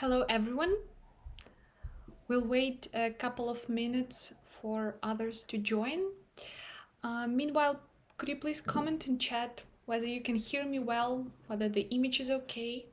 Hello everyone. We'll wait a couple of minutes for others to join. Meanwhile, could you please comment in chat whether you can hear me well, whether the image is okay?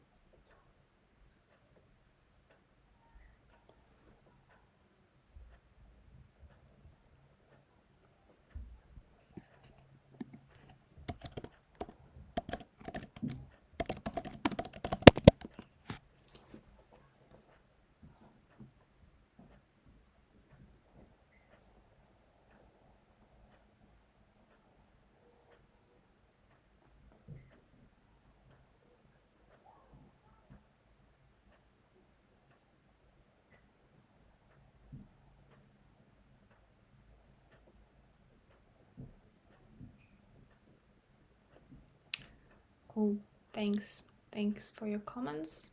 Cool. Thanks. Thanks for your comments.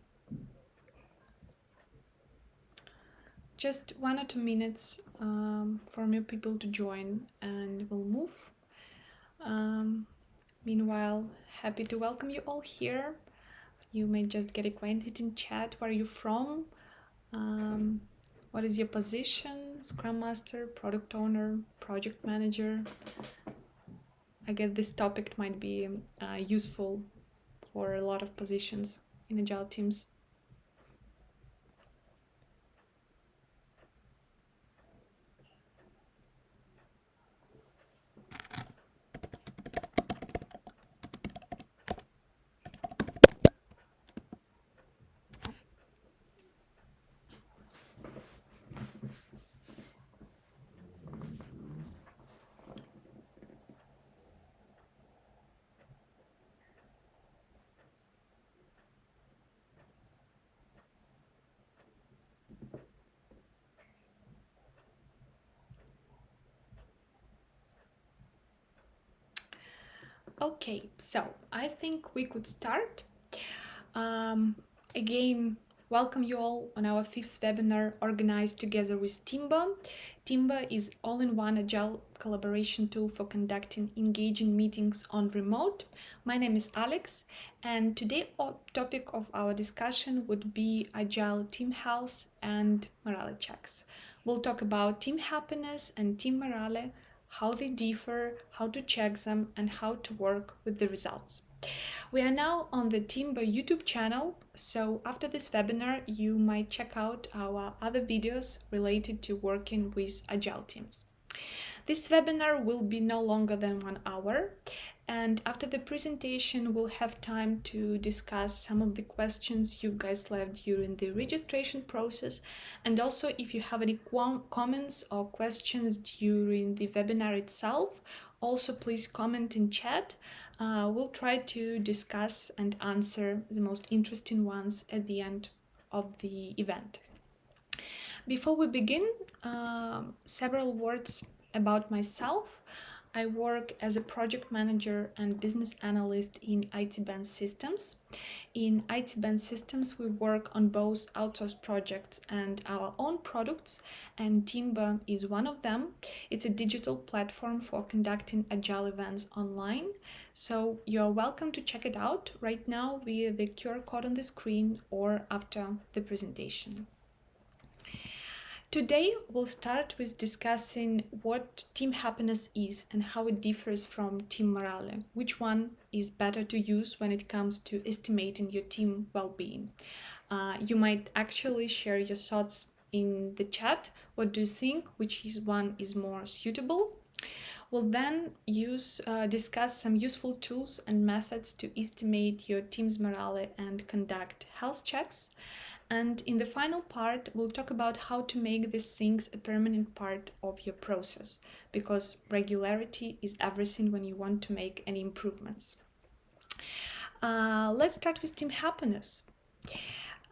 Just 1 or 2 minutes for new people to join and we'll move. Meanwhile, happy to welcome you all here. You may just get acquainted in chat. Where are you from? What is your position? Scrum Master, Product Owner, Project Manager? I guess this topic might be useful for a lot of positions in Agile teams. Okay, so I think we could start. Again, welcome you all on our 5th webinar organized together with Timba. Timba is all-in-one Agile collaboration tool for conducting engaging meetings on remote. My name is Alex, and today's topic of our discussion would be Agile team health and morale checks. We'll talk about team happiness and team morale, how they differ, how to check them, and how to work with the results. We are now on the Timba YouTube channel, so after this webinar, you might check out our other videos related to working with Agile teams. This webinar will be no longer than 1 hour, and after the presentation, we'll have time to discuss some of the questions you guys left during the registration process. And also, if you have any comments or questions during the webinar itself, also please comment in chat. We'll try to discuss and answer the most interesting ones at the end of the event. Before we begin, several words about myself. I work as a project manager and business analyst in IT Band Systems. In IT Band Systems, we work on both outsourced projects and our own products, and Timba is one of them. It's a digital platform for conducting Agile events online, so you're welcome to check it out right now via the QR code on the screen or after the presentation. Today, we'll start with discussing what team happiness is and how it differs from team morale. Which one is better to use when it comes to estimating your team well-being? You might actually share your thoughts in the chat. What do you think? Which one is more suitable? We'll then discuss some useful tools and methods to estimate your team's morale and conduct health checks. And in the final part, we'll talk about how to make these things a permanent part of your process, because regularity is everything when you want to make any improvements. Let's start with team happiness.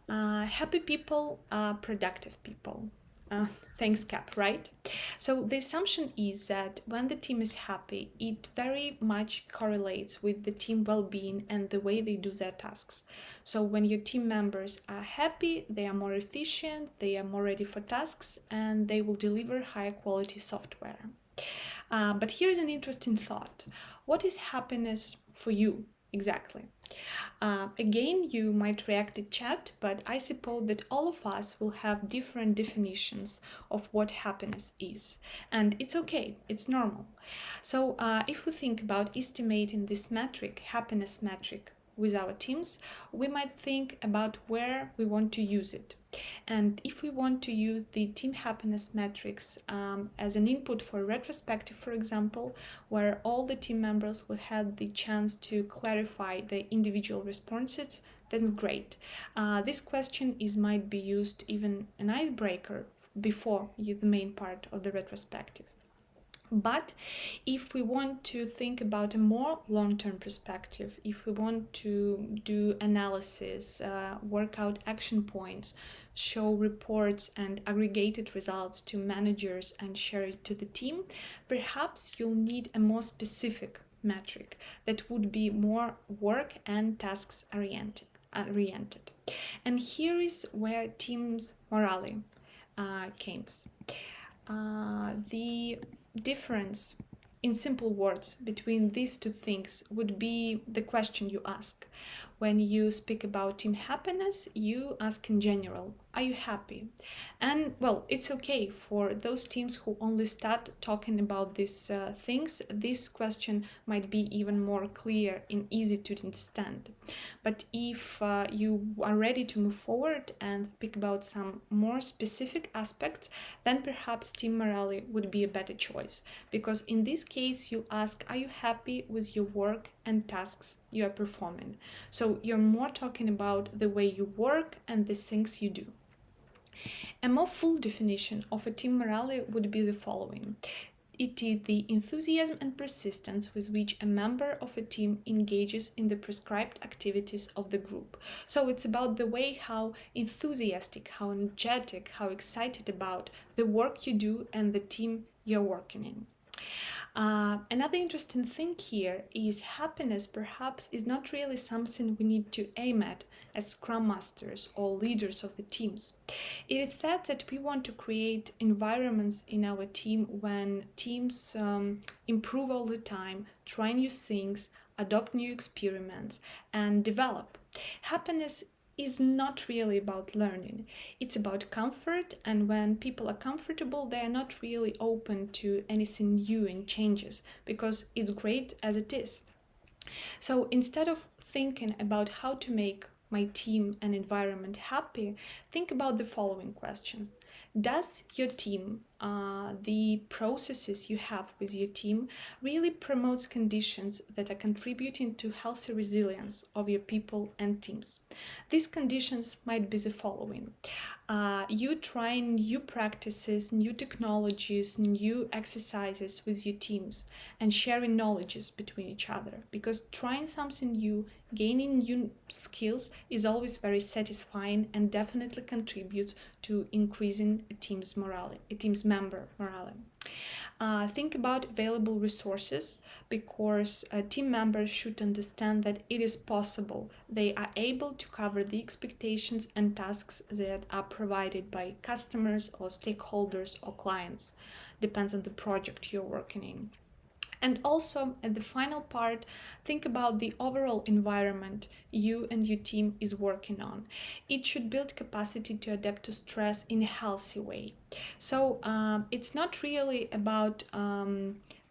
Happy people are productive people. Thanks, Cap, right? So the assumption is that when the team is happy, it very much correlates with the team well-being and the way they do their tasks. So when your team members are happy, they are more efficient, they are more ready for tasks, and they will deliver higher quality software. But here's an interesting thought. What is happiness for you exactly? Again, you might react to chat, but I suppose that all of us will have different definitions of what happiness is. And it's okay, it's normal. So if we think about estimating this metric, happiness metric, with our teams, we might think about where we want to use it. And if we want to use the team happiness metrics as an input for a retrospective, for example, where all the team members will have the chance to clarify their individual responses, that's great. This question might be used even an icebreaker before the main part of the retrospective. But if we want to think about a more long-term perspective, if we want to do analysis, work out action points, show reports and aggregated results to managers and share it to the team, perhaps you'll need a more specific metric that would be more work and tasks oriented. And here is where teams morale comes. The difference, in simple words, between these two things would be the question you ask. When you speak about team happiness, you ask in general, are you happy? And well, it's okay for those teams who only start talking about these things. This question might be even more clear and easy to understand. But if you are ready to move forward and speak about some more specific aspects, then perhaps team morale would be a better choice. Because in this case, you ask, are you happy with your work and tasks you are performing? So you're more talking about the way you work and the things you do. A more full definition of a team morale would be the following. It is the enthusiasm and persistence with which a member of a team engages in the prescribed activities of the group. So it's about the way how enthusiastic, how energetic, how excited about the work you do and the team you're working in. Another interesting thing here is happiness perhaps is not really something we need to aim at as scrum masters or leaders of the teams. It is that we want to create environments in our team when teams improve all the time, try new things, adopt new experiments, and develop. Happiness is not really about learning. It's about comfort, and when people are comfortable, they are not really open to anything new and changes because it's great as it is. So instead of thinking about how to make my team and environment happy, think about the following questions. Does your team, the processes you have with your team, really promotes conditions that are contributing to healthy resilience of your people and teams? These conditions might be the following. You trying new practices, new technologies, new exercises with your teams and sharing knowledges between each other, because trying something new, gaining new skills is always very satisfying and definitely contributes to increasing a team's morale, a team's member morale. Think about available resources, because team members should understand that it is possible. They are able to cover the expectations and tasks that are provided by customers or stakeholders or clients. Depends on the project you're working in. And also, at the final part, think about the overall environment you and your team is working on. It should build capacity to adapt to stress in a healthy way. So it's not really about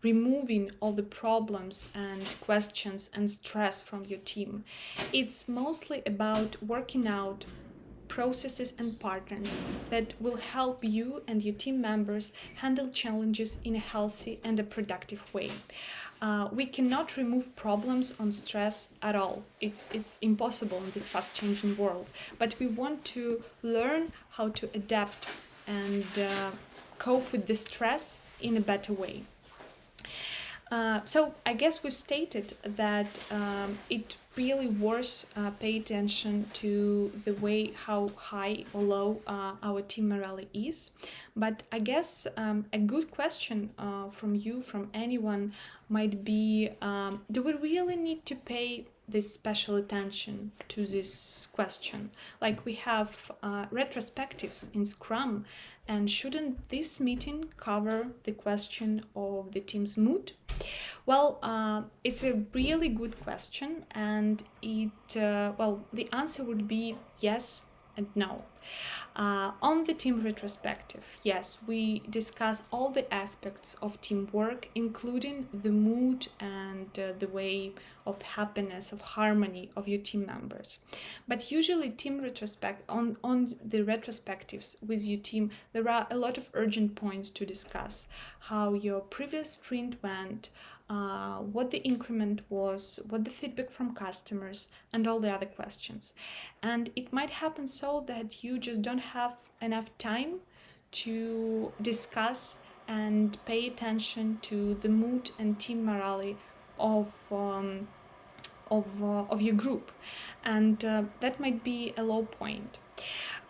removing all the problems and questions and stress from your team. It's mostly about working out processes and patterns that will help you and your team members handle challenges in a healthy and a productive way. We cannot remove problems on stress at all. It's impossible in this fast-changing world. But we want to learn how to adapt and cope with the stress in a better way. So I guess we've stated that it really worth pay attention to the way how high or low our team morale is. But I guess a good question from you, from anyone, might be, do we really need to pay this special attention to this question? Like we have retrospectives in Scrum, and shouldn't this meeting cover the question of the team's mood? Well, it's a really good question, and the answer would be yes and no. On the team retrospective, yes, we discuss all the aspects of teamwork, including the mood and the way of happiness, of harmony of your team members. But usually on the retrospectives with your team, there are a lot of urgent points to discuss. How your previous sprint went, what the increment was, what the feedback from customers, and all the other questions. And it might happen so that you just don't have enough time to discuss and pay attention to the mood and team morale of your group, and that might be a low point.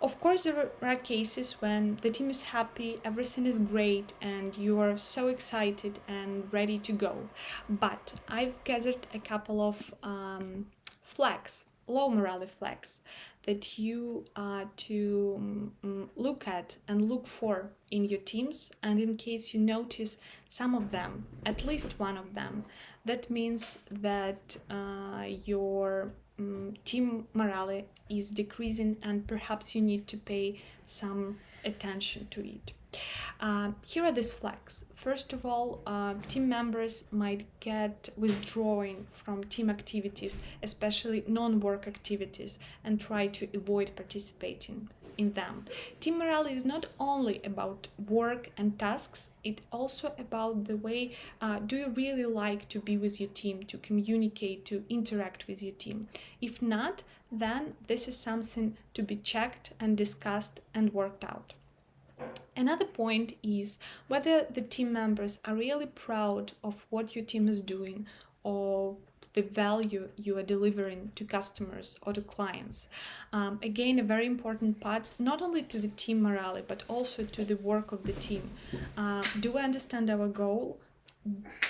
Of course, there are cases when the team is happy, everything is great, and you are so excited and ready to go. But I've gathered a couple of flags, low morale flags, that you to look at and look for in your teams. And in case you notice some of them, at least one of them, that means that your team morale is decreasing, and perhaps you need to pay some attention to it. Here are these flags. First of all, team members might get withdrawing from team activities, especially non-work activities, and try to avoid participating in them. Team morale is not only about work and tasks, it's also about the way do you really like to be with your team, to communicate, to interact with your team. If not, then this is something to be checked and discussed and worked out. Another point is whether the team members are really proud of what your team is doing, or the value you are delivering to customers or to clients. Again, a very important part, not only to the team morale, but also to the work of the team. Do we understand our goal?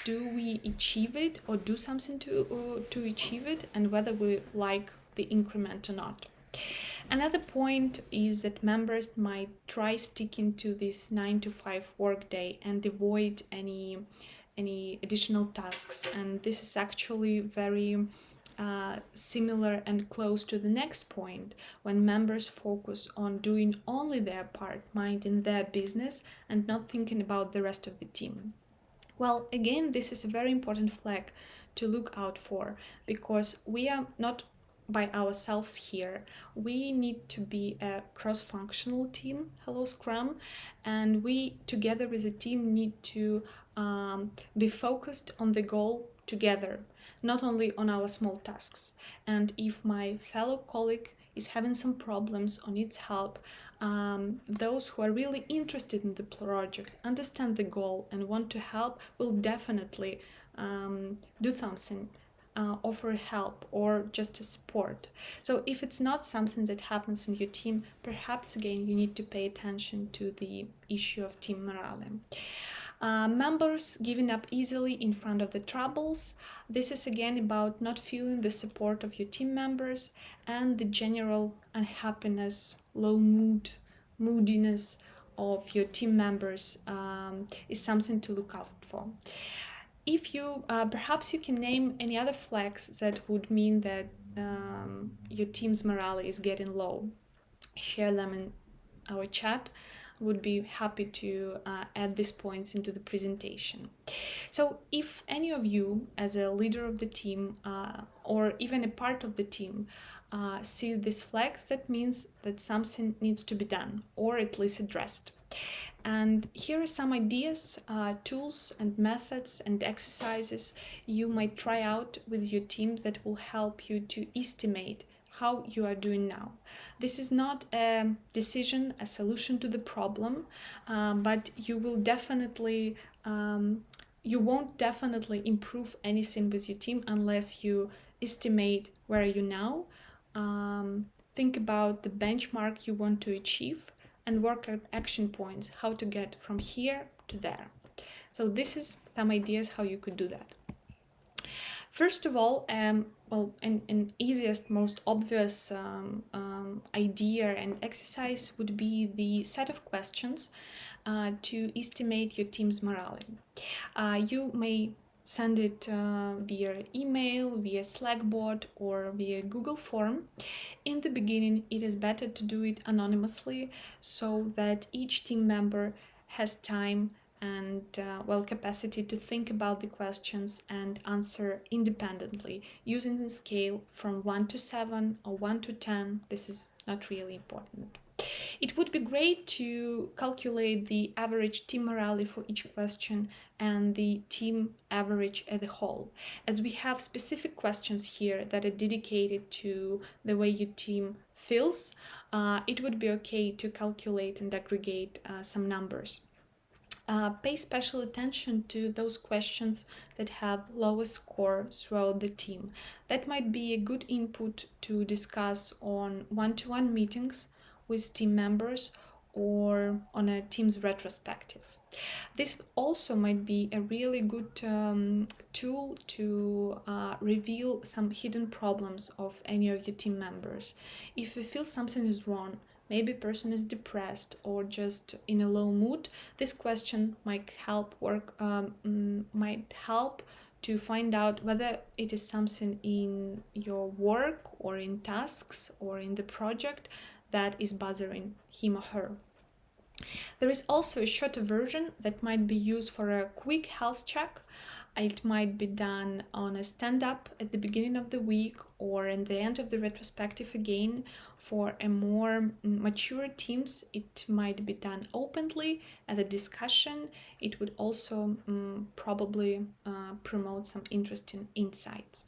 Do we achieve it, or do something to achieve it, and whether we like the increment or not? Another point is that members might try sticking to this 9 to 5 workday and avoid any additional tasks, and this is actually very similar and close to the next point, when members focus on doing only their part, minding their business, and not thinking about the rest of the team. Well, again, this is a very important flag to look out for, because we are not by ourselves here. We need to be a cross-functional team, hello Scrum, and we together as a team need to be focused on the goal together, not only on our small tasks. And if my fellow colleague is having some problems or needs help, those who are really interested in the project, understand the goal and want to help, will definitely do something, offer help, or just a support. So if it's not something that happens in your team, perhaps again you need to pay attention to the issue of team morale. Members giving up easily in front of the troubles. This is again about not feeling the support of your team members, and the general unhappiness, low moodiness of your team members is something to look out for. If you, perhaps you can name any other flags that would mean that your team's morale is getting low. Share them in our chat. Would be happy to add these points into the presentation. So if any of you, as a leader of the team or even a part of the team, see these flags, that means that something needs to be done, or at least addressed. And here are some ideas, tools and methods and exercises you might try out with your team that will help you to estimate how you are doing now. This is not a decision, a solution to the problem, but you won't definitely improve anything with your team unless you estimate where are you now, think about the benchmark you want to achieve, and work out action points, how to get from here to there. So this is some ideas how you could do that. First of all, an easiest, most obvious idea and exercise would be the set of questions to estimate your team's morale. You may send it via email, via Slack bot, or via Google form. In the beginning, it is better to do it anonymously so that each team member has time and capacity to think about the questions and answer independently using the scale from 1 to 7 or 1 to 10. This is not really important. It would be great to calculate the average team morale for each question and the team average as a whole. As we have specific questions here that are dedicated to the way your team feels, it would be okay to calculate and aggregate some numbers. Pay special attention to those questions that have lowest score throughout the team. That might be a good input to discuss on one-to-one meetings with team members or on a team's retrospective. This also might be a really good tool to reveal some hidden problems of any of your team members. If you feel something is wrong, maybe a person is depressed or just in a low mood, this question might help to find out whether it is something in your work or in tasks or in the project that is bothering him or her. There is also a shorter version that might be used for a quick health check. It might be done on a stand-up at the beginning of the week or in the end of the retrospective again. For a more mature teams, it might be done openly as a discussion. It would also probably promote some interesting insights.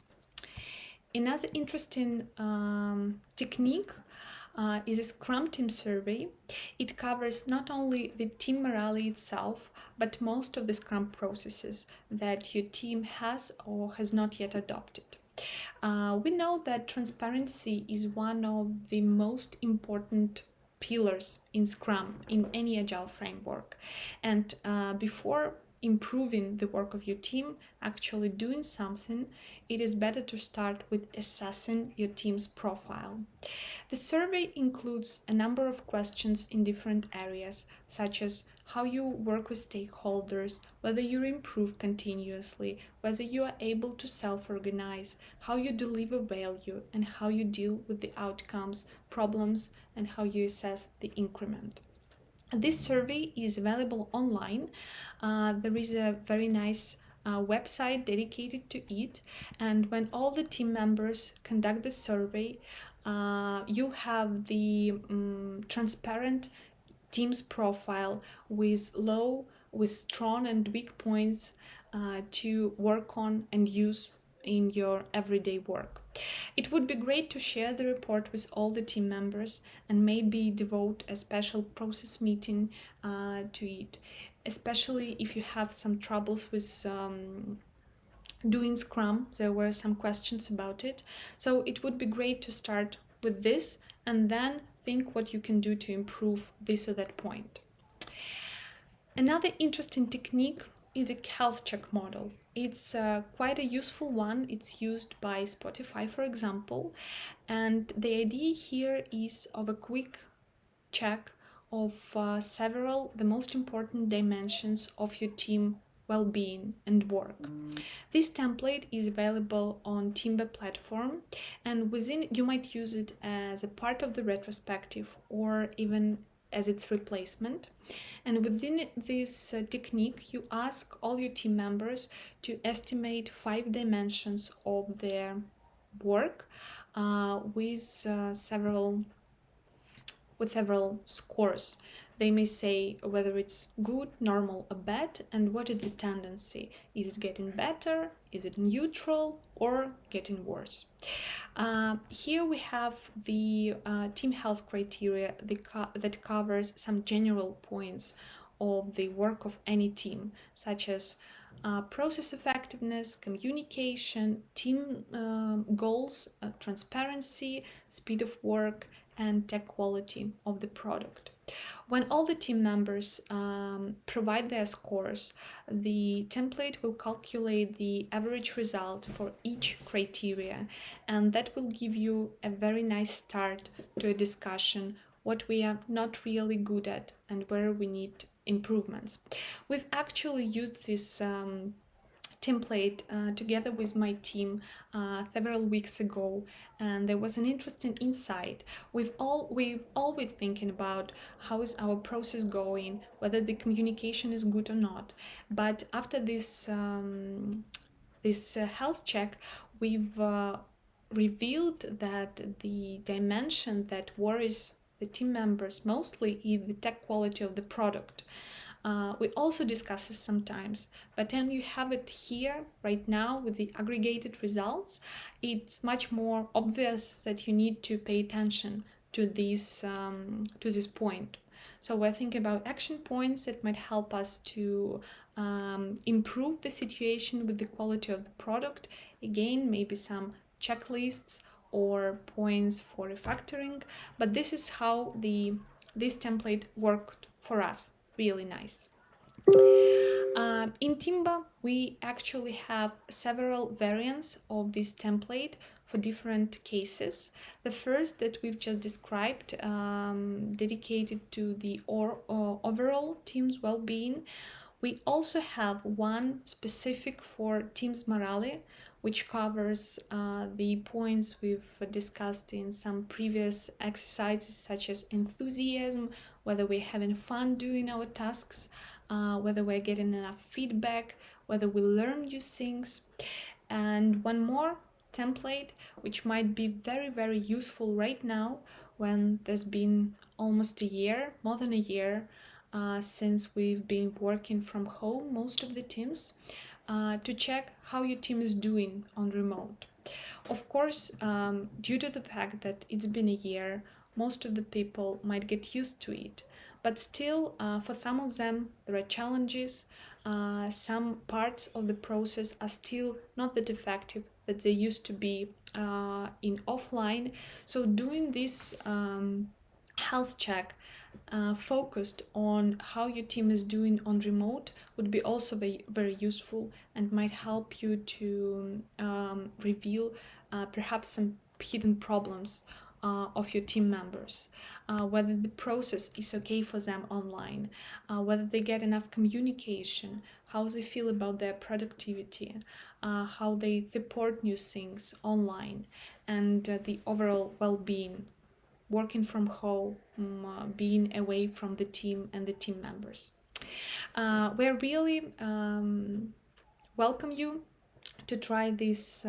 Another interesting technique is a Scrum Team survey. It covers not only the team morale itself, but most of the Scrum processes that your team has or has not yet adopted. We know that transparency is one of the most important pillars in Scrum, in any Agile framework. And before improving the work of your team, actually doing something, it is better to start with assessing your team's profile. The survey includes a number of questions in different areas, such as how you work with stakeholders, whether you improve continuously, whether you are able to self-organize, how you deliver value, and how you deal with the outcomes, problems, and how you assess the increment. This survey is available online. There is a very nice website dedicated to it, and when all the team members conduct the survey, you'll have the transparent team's profile with strong and weak points to work on and use in your everyday work. It would be great to share the report with all the team members and maybe devote a special process meeting to it, especially if you have some troubles with doing Scrum. There were some questions about it. So it would be great to start with this and then think what you can do to improve this or that point. Another interesting technique is a health check model. It's quite a useful one. It's used by Spotify, for example, and the idea here is of a quick check of the most important dimensions of your team well-being and work. This template is available on Timber platform, and within you might use it as a part of the retrospective or even as its replacement. And within this technique, you ask all your team members to estimate 5 dimensions of their work with several scores. They may say whether it's good, normal, or bad, and what is the tendency. Is it getting better? Is it neutral? Or getting worse? Here we have the team health criteria that covers some general points of the work of any team, such as process effectiveness, communication, team goals, transparency, speed of work, and tech quality of the product. When all the team members provide their scores, the template will calculate the average result for each criteria, and that will give you a very nice start to a discussion what we are not really good at and where we need improvements. We've actually used this template together with my team several weeks ago, and there was an interesting insight. We've all been thinking about how is our process going, whether the communication is good or not. But after this health check, we've revealed that the dimension that worries the team members mostly is the tech quality of the product. We also discuss this sometimes, but then you have it here right now with the aggregated results. It's much more obvious that you need to pay attention to this point. So we're thinking about action points that might help us to improve the situation with the quality of the product. Again, maybe some checklists or points for refactoring, but this is how this template worked for us. Really nice. In Timba, we actually have several variants of this template for different cases. The first that we've just described, dedicated to the overall team's well-being. We also have one specific for team's morale, which covers the points we've discussed in some previous exercises, such as enthusiasm, whether we're having fun doing our tasks, whether we're getting enough feedback, whether we learn new things. And one more template, which might be very, very useful right now when there's been almost a year, more than a year, since we've been working from home, most of the teams, to check how your team is doing on remote. Of course, due to the fact that it's been a year, most of the people might get used to it. But still, for some of them, there are challenges. Some parts of the process are still not that effective that they used to be in offline. So doing this health check focused on how your team is doing on remote would be also very, very useful and might help you to reveal perhaps some hidden problems of your team members, whether the process is okay for them online, whether they get enough communication, how they feel about their productivity, how they support new things online, and the overall well-being, working from home, being away from the team and the team members. We really welcome you to try these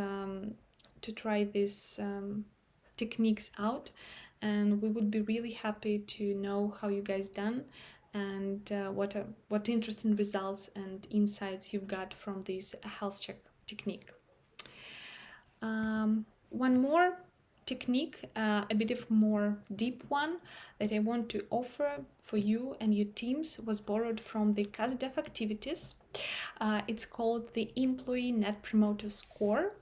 techniques out, and we would be really happy to know how you guys done and what interesting results and insights you've got from this health check technique. One more technique, a bit of more deep one that I want to offer for you and your teams, was borrowed from the CASDEF activities. It's called the Employee Net Promoter Score.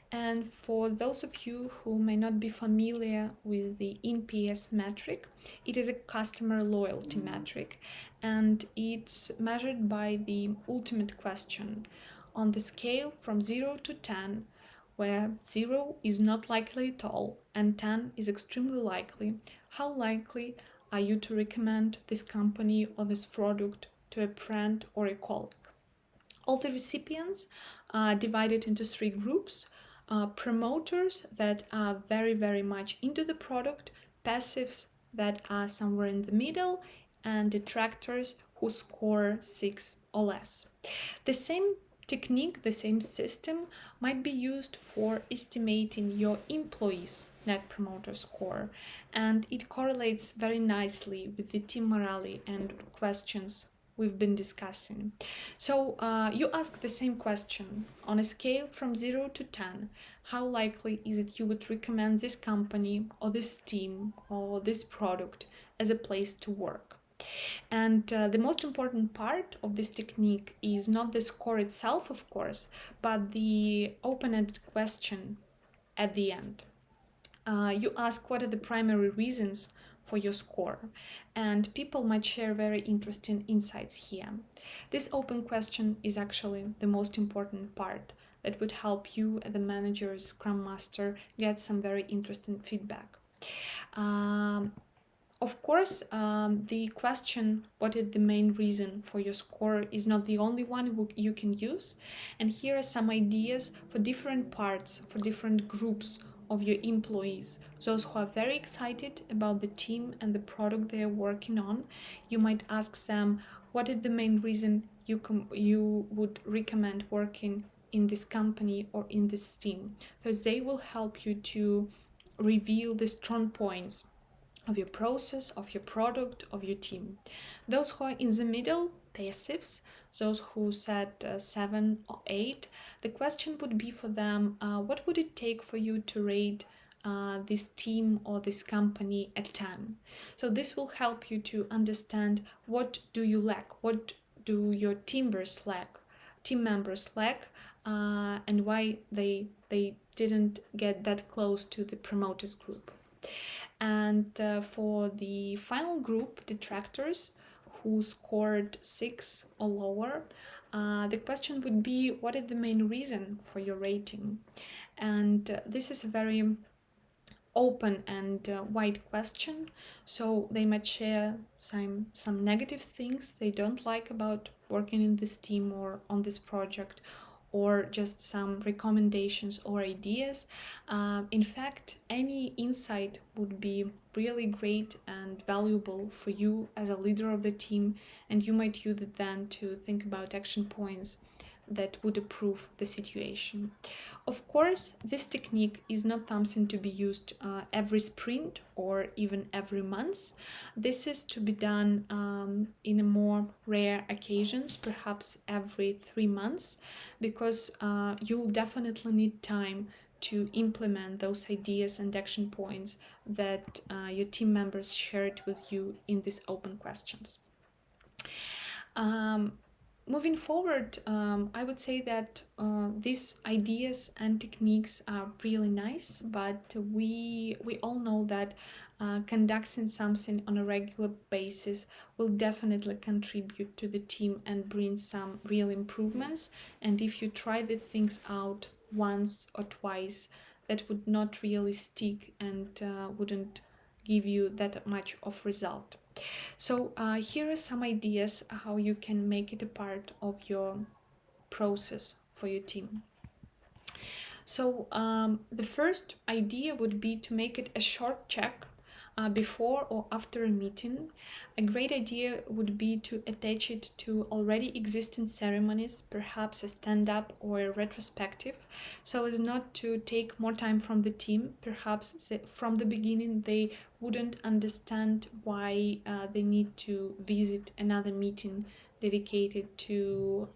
And for those of you who may not be familiar with the eNPS metric, it is a customer loyalty metric, and it's measured by the ultimate question on the scale from 0 to 10, where 0 is not likely at all and 10 is extremely likely. How likely are you to recommend this company or this product to a friend or a colleague? All the recipients are divided into 3 groups. Promoters that are very, very much into the product, passives that are somewhere in the middle, and detractors who score 6 or less. The same technique, the same system might be used for estimating your employees' Net Promoter Score, and it correlates very nicely with the team morale and questions we've been discussing. So you ask the same question. On a scale from 0 to 10, how likely is it you would recommend this company or this team or this product as a place to work? And the most important part of this technique is not the score itself, of course, but the open-ended question at the end. You ask what are the primary reasons for your score, and people might share very interesting insights here. This open question is actually the most important part that would help you, the manager, scrum master, get some very interesting feedback. Of course, the question, what is the main reason for your score, is not the only one you can use. And here are some ideas for different parts, for different groups of your employees. Those who are very excited about the team and the product they are working on, you might ask them, what is the main reason you would recommend working in this company or in this team? So they will help you to reveal the strong points of your process, of your product, of your team. Those who are in the middle, passives, those who said 7 or 8, the question would be for them, what would it take for you to rate this team or this company at 10? So this will help you to understand what do you lack, what do your team members lack, and why they didn't get that close to the promoters group. And for the final group, detractors, who scored 6 or lower, the question would be, what is the main reason for your rating? And this is a very open and wide question, so they might share some negative things they don't like about working in this team or on this project, or just some recommendations or ideas. In fact, any insight would be really great and valuable for you as a leader of the team, and you might use it then to think about action points that would improve the situation. Of course, this technique is not something to be used every sprint or even every month. This is to be done in a more rare occasions, perhaps every 3 months, because you'll definitely need time to implement those ideas and action points that your team members shared with you in these open questions. Moving forward, I would say that these ideas and techniques are really nice, but we all know that conducting something on a regular basis will definitely contribute to the team and bring some real improvements. And if you try the things out once or twice, that would not really stick and wouldn't give you that much of result. So here are some ideas how you can make it a part of your process for your team. So the first idea would be to make it a short check before or after a meeting. A great idea would be to attach it to already existing ceremonies, perhaps a stand-up or a retrospective, so as not to take more time from the team. Perhaps from the beginning they wouldn't understand why they need to visit another meeting dedicated to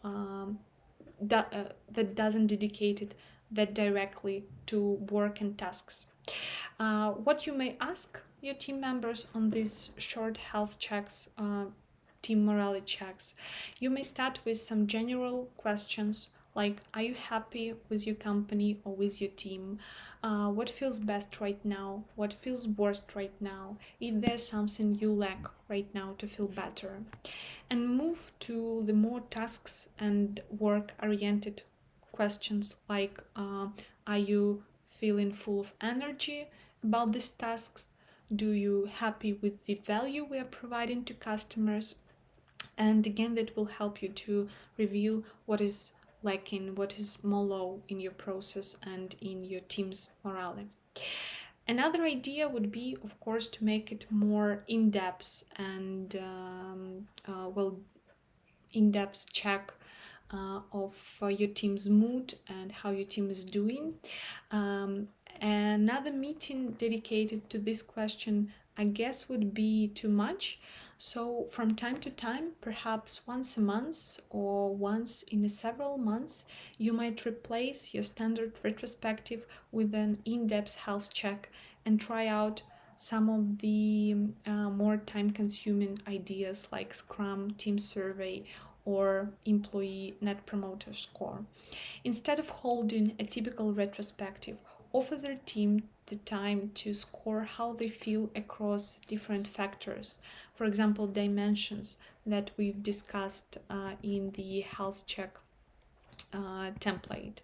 that doesn't dedicate it that directly to work and tasks. What you may ask your team members on these short health checks, team morale checks, you may start with some general questions like, are you happy with your company or with your team? What feels best right now? What feels worst right now? Is there something you lack right now to feel better? And move to the more tasks and work-oriented questions like, are you feeling full of energy about these tasks? Do you happy with the value we are providing to customers? And again, that will help you to reveal what is lacking, what is more low in your process and in your team's morale. Another idea would be, of course, to make it more in-depth and in-depth check of your team's mood and how your team is doing. Another meeting dedicated to this question, I guess, would be too much. So from time to time, perhaps once a month or once in several months, you might replace your standard retrospective with an in-depth health check and try out some of the more time-consuming ideas like Scrum, team survey, or employee net promoter score. Instead of holding a typical retrospective offer their team the time to score how they feel across different factors. For example, dimensions that we've discussed in the health check template.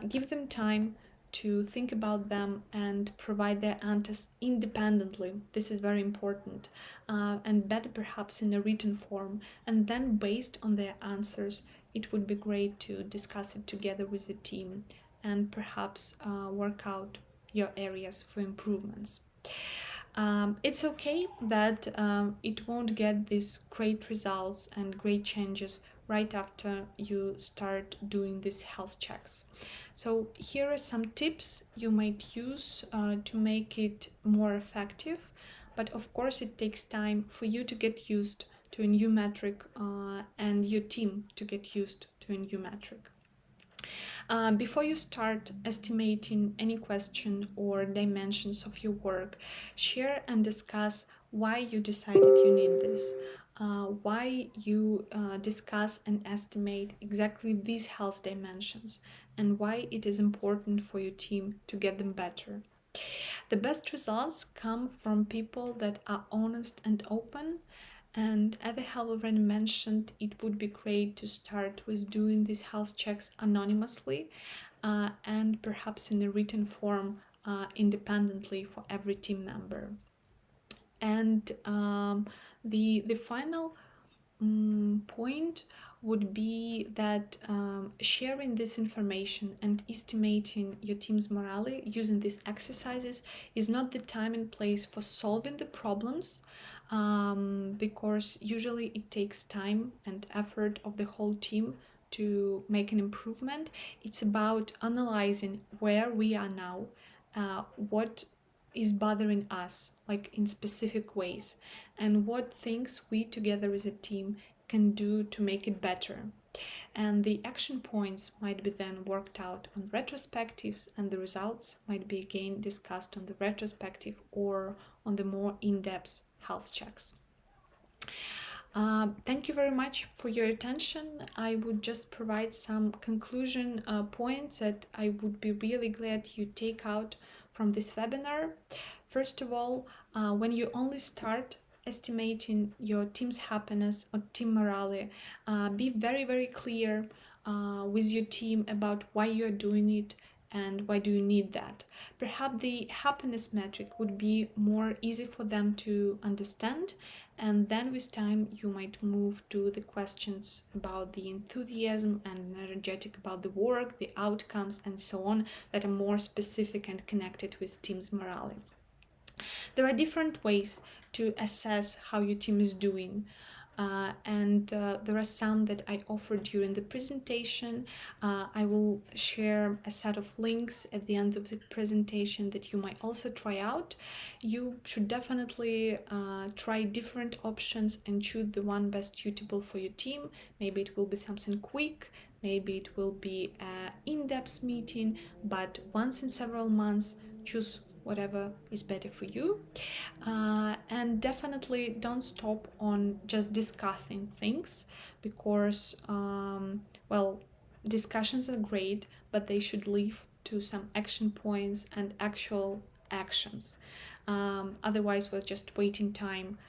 Give them time to think about them and provide their answers independently. This is very important, and better perhaps in a written form. And then based on their answers, it would be great to discuss it together with the team and perhaps work out your areas for improvements. It's okay that it won't get these great results and great changes right after you start doing these health checks. So here are some tips you might use to make it more effective, but of course it takes time for you to get used to a new metric and your team to get used to a new metric. Before you start estimating any question or dimensions of your work, share and discuss why you decided you need this, why you discuss and estimate exactly these health dimensions, and why it is important for your team to get them better. The best results come from people that are honest and open. And as I have already mentioned, it would be great to start with doing these health checks anonymously and perhaps in a written form independently for every team member. And the final point would be that sharing this information and estimating your team's morale using these exercises is not the time and place for solving the problems, because usually it takes time and effort of the whole team to make an improvement. It's about analyzing where we are now, what is bothering us, like in specific ways, and what things we together as a team can do to make it better. And the action points might be then worked out on retrospectives, and the results might be again discussed on the retrospective or on the more in-depth health checks. Thank you very much for your attention. I would just provide some conclusion points that I would be really glad you take out from this webinar. First of all, when you only start estimating your team's happiness or team morale, be very, very clear with your team about why you're doing it and why do you need that. Perhaps the happiness metric would be more easy for them to understand, and then with time you might move to the questions about the enthusiasm and energetic about the work, the outcomes, and so on, that are more specific and connected with team's morale. There are different ways to assess how your team is doing. And there are some that I offered during the presentation. I will share a set of links at the end of the presentation that you might also try out. You should definitely try different options and choose the one best suitable for your team. Maybe it will be something quick, maybe it will be an in-depth meeting, but once in several months, choose whatever is better for you. And definitely don't stop on just discussing things, because well, discussions are great, but they should lead to some action points and actual actions. Otherwise we're just wasting time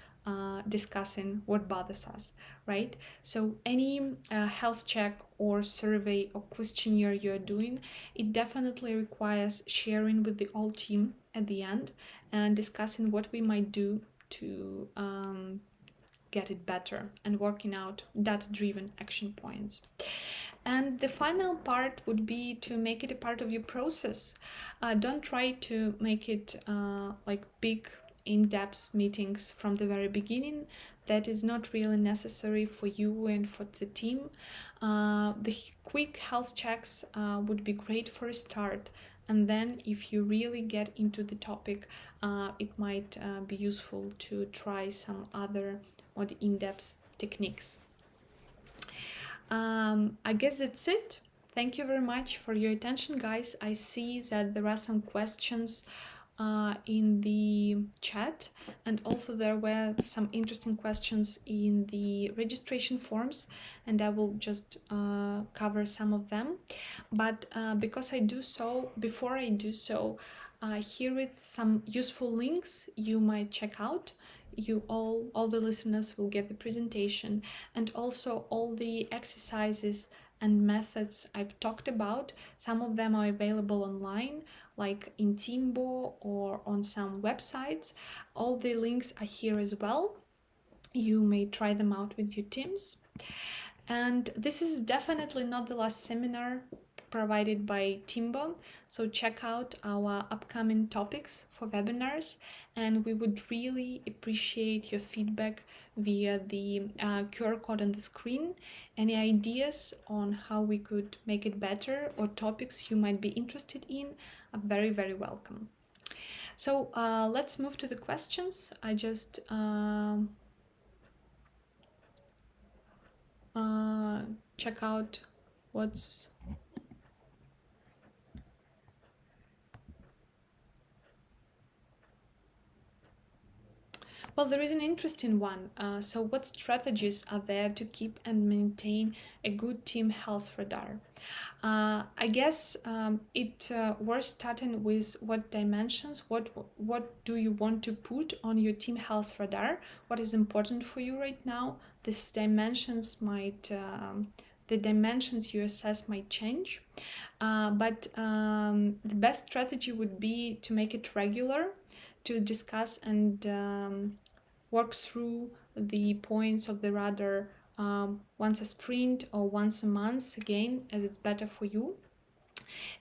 discussing what bothers us, right? So any health check or survey or questionnaire you're doing, it definitely requires sharing with the whole team at the end and discussing what we might do to get it better and working out data-driven action points. And the final part would be to make it a part of your process. Don't try to make it like big in-depth meetings from the very beginning. That is not really necessary for you and for the team. The quick health checks would be great for a start, and then if you really get into the topic, it might be useful to try some other more in-depth techniques. I guess that's it. Thank you very much for your attention, guys. I see that there are some questions in the the chat, and also there were some interesting questions in the registration forms, and I will just cover some of them. But because I do so, before I do so, here is some useful links you might check out. You all the listeners will get the presentation, and also all the exercises and methods I've talked about. Some of them are available online, like in Timbo or on some websites. All the links are here as well. You may try them out with your teams. And this is definitely not the last seminar provided by Timbo, so check out our upcoming topics for webinars, and we would really appreciate your feedback via the QR code on the screen. Any ideas on how we could make it better or topics you might be interested in are very, very welcome. So let's move to the questions. I just check out what's well, there is an interesting one. So what strategies are there to keep and maintain a good team health radar? I guess it worth starting with what dimensions, what do you want to put on your team health radar? What is important for you right now? These dimensions might the dimensions you assess might change, but the best strategy would be to make it regular, to discuss and work through the points of the radar once a sprint or once a month, again, as it's better for you.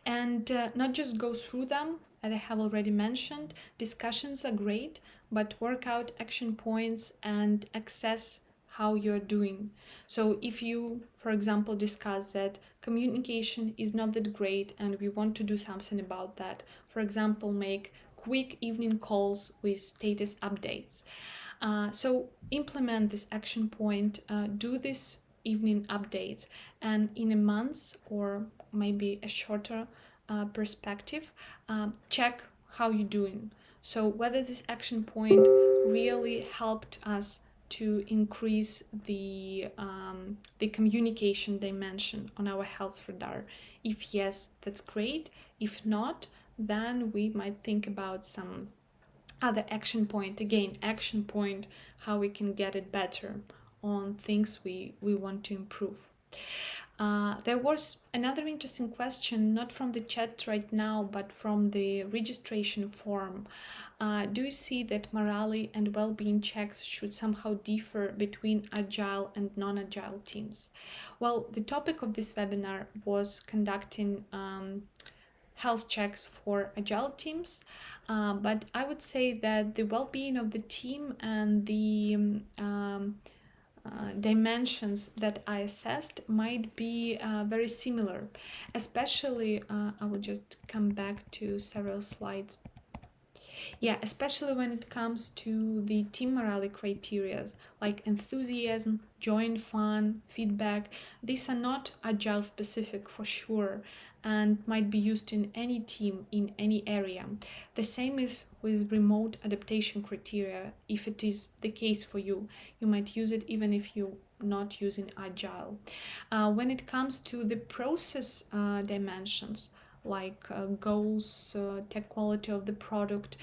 And not just go through them, as I have already mentioned. Discussions are great, but work out action points and assess how you're doing. So if you, for example, discuss that communication is not that great and we want to do something about that, for example, make quick evening calls with status updates. So implement this action point, do this evening updates, and in a month or maybe a shorter perspective, check how you're doing. So whether this action point really helped us to increase the communication dimension on our health radar. If yes, that's great. If not, then we might think about some other action point. Again, action point, how we can get it better on things we want to improve. There was another interesting question, not from the chat right now, but from the registration form. Do you see that morale and well-being checks should somehow differ between agile and non-agile teams? Well, the topic of this webinar was conducting health checks for agile teams, but I would say that the well-being of the team and the dimensions that I assessed might be very similar, especially I will just come back to several slides. Yeah, especially when it comes to the team morale criteria like enthusiasm, joy and fun, feedback. These are not agile specific for sure and might be used in any team in any area. The same is with remote adaptation criteria. If it is the case for you, you might use it even if you're not using agile. When it comes to the process dimensions, like goals, tech quality of the product.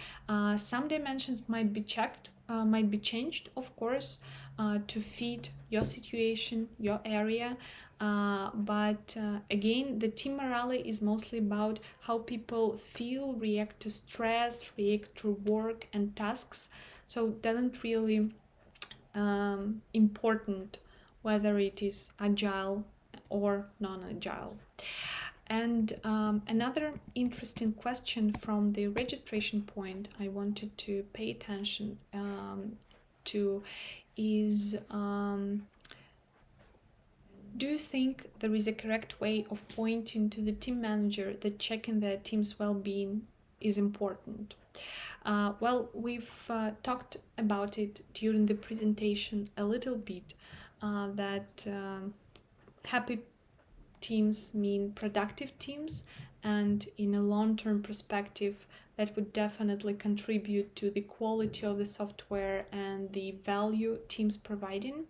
Some dimensions might be checked, might be changed, of course, to fit your situation, your area. But again, the team morale is mostly about how people feel, react to stress, react to work and tasks. So it doesn't really important whether it is agile or non-agile. And another interesting question from the registration point I wanted to pay attention to is, do you think there is a correct way of pointing to the team manager that checking their team's well-being is important? Well, we've talked about it during the presentation a little bit, that happy teams mean productive teams, and in a long-term perspective that would definitely contribute to the quality of the software and the value teams providing.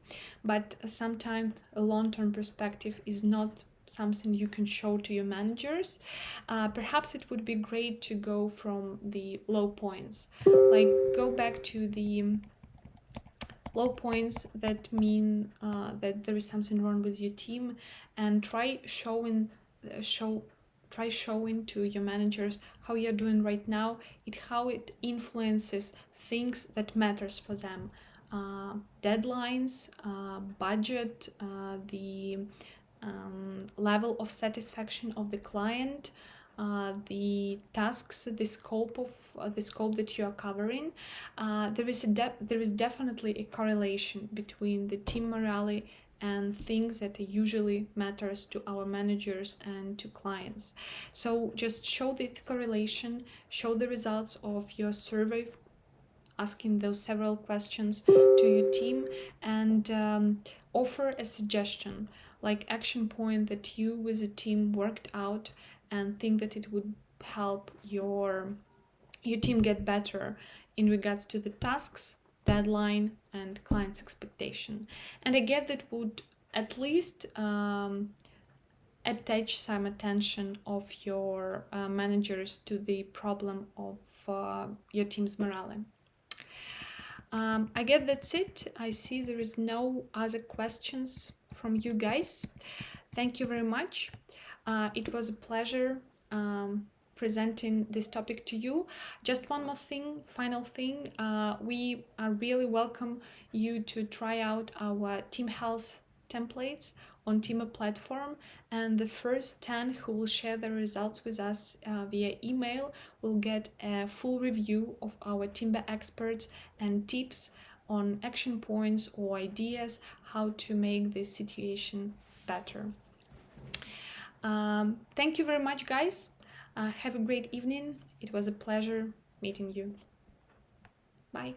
But sometimes a long-term perspective is not something you can show to your managers. Perhaps it would be great to go from the low points, like go back to the low points that mean that there is something wrong with your team, and try showing to your managers how you're doing right now, how it influences things that matters for them, deadlines, budget, the level of satisfaction of the client, the tasks, the scope that you are covering. There is definitely a correlation between the team morale and things that usually matters to our managers and to clients. So just show the correlation, show the results of your survey, asking those several questions to your team, and offer a suggestion, like action point that you with the team worked out and think that it would help your team get better in regards to the tasks, deadline, and client's expectation. And I get that would at least attach some attention of your managers to the problem of your team's morale. I guess that's it. I see there is no other questions from you guys. Thank you very much. It was a pleasure presenting this topic to you. Just one more thing, final thing. We really welcome you to try out our team health templates on Teamer platform, and the first 10 who will share their results with us via email will get a full review of our Timber experts and tips on action points or ideas how to make this situation better. Thank you very much, guys. Have a great evening. It was a pleasure meeting you. Bye.